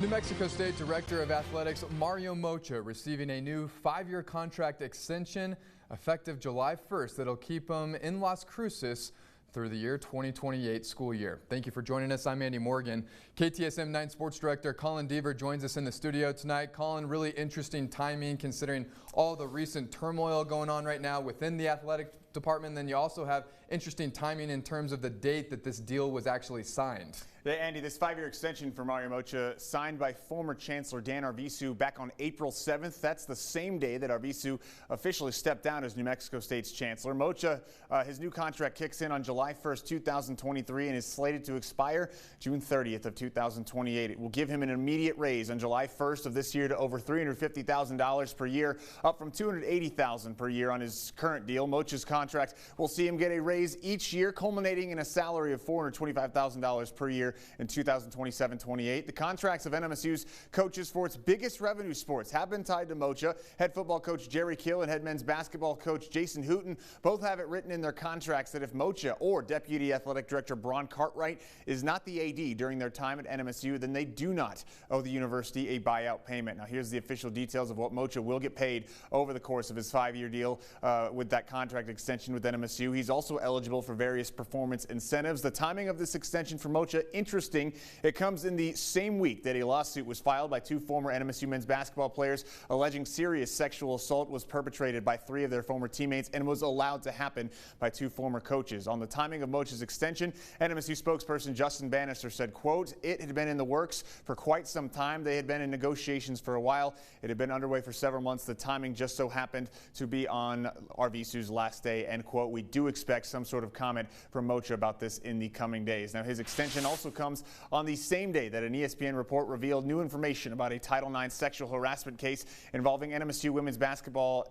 New Mexico State Director of Athletics Mario Moccia receiving a new 5-year contract extension effective July 1st that'll keep him in Las Cruces through the year 2028 school year. Thank you for joining us. I'm Andy Morgan. KTSM 9 Sports Director Colin Deaver joins us in the studio tonight. Colin, really interesting timing considering all the recent turmoil going on right now within the athletic department. Then you also have interesting timing in terms of the date that this deal was actually signed. Yeah, Andy, this 5-year extension for Mario Moccia signed by former Chancellor Dan Arvizu back on April 7th. That's the same day that Arvizu officially stepped down as New Mexico State's Chancellor. Moccia, his new contract kicks in on July 1st, 2023 and is slated to expire June 30th of 2028. It will give him an immediate raise on July 1st of this year to over $350,000 per year, up from $280,000 per year on his current deal. Moccia's contract will see him get a raise each year, culminating in a salary of $425,000 per year in 2027-28. The contracts of NMSU's coaches for its biggest revenue sports have been tied to Moccia. Head football coach Jerry Kill and head men's basketball coach Jason Hooten both have it written in their contracts that if Moccia or Deputy Athletic Director Bron Cartwright is not the AD during their time at NMSU, then they do not owe the university a buyout payment. Now here's the official details of what Moccia will get paid over the course of his 5-year deal with that contract extension with NMSU. He's also eligible for various performance incentives. The timing of this extension for Moccia, interesting. It comes in the same week that a lawsuit was filed by 2 former NMSU men's basketball players alleging serious sexual assault was perpetrated by 3 of their former teammates and was allowed to happen by 2 former coaches. On the timing of Moccia's extension, NMSU spokesperson Justin Bannister said, quote, "It had been in the works for quite some time. They had been in negotiations for a while. It had been underway for several months. The timing just so happened to be on Arvizu's last day," end quote. We do expect some sort of comment from Moccia about this in the coming days. Now his extension also comes on the same day that an ESPN report revealed new information about a Title IX sexual harassment case involving NMSU women's basketball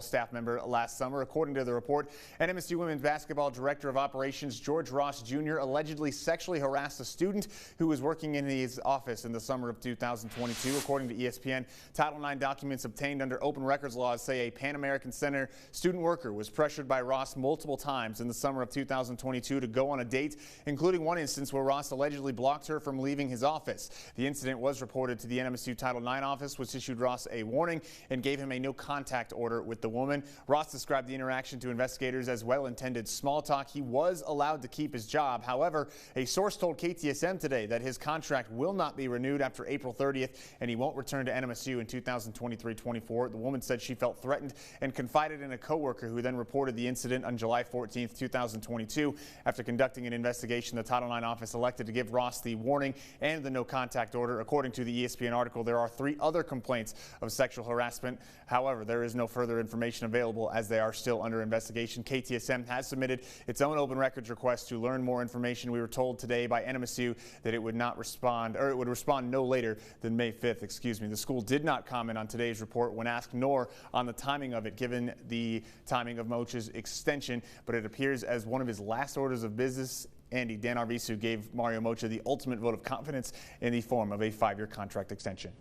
staff member last summer. According to the report, NMSU women's basketball director of operations George Ross Jr. allegedly sexually harassed a student who was working in his office in the summer of 2022. According to ESPN, Title IX documents obtained under open records laws say a Pan American Center student worker was pressured by Ross multiple times in the summer of 2022 to go on a date, including one instance where Ross allegedly blocked her from leaving his office. The incident was reported to the NMSU Title IX office, which issued Ross a warning and gave him a no contact order with the woman. Ross described the interaction to investigators as well-intended small talk. He was allowed to keep his job. However, a source told KTSM today that his contract will not be renewed after April 30th and he won't return to NMSU in 2023-24. The woman said she felt threatened and confided in a coworker who then reported the incident on July 14th, 2022. After conducting an investigation, the Title IX office elected to give Ross the warning and the no contact order. According to the ESPN article, there are 3 other complaints of sexual harassment. However, there is no further information available as they are still under investigation. KTSM has submitted its own open records request to learn more information. We were told today by NMSU that it would not respond, or it would respond no later than May 5th. The school did not comment on today's report when asked, nor on the timing of it, given the timing of Moccia's extension, but it appears as one of his last orders of business. Andy, Dan Arvizu gave Mario Moccia the ultimate vote of confidence in the form of a 5-year contract extension.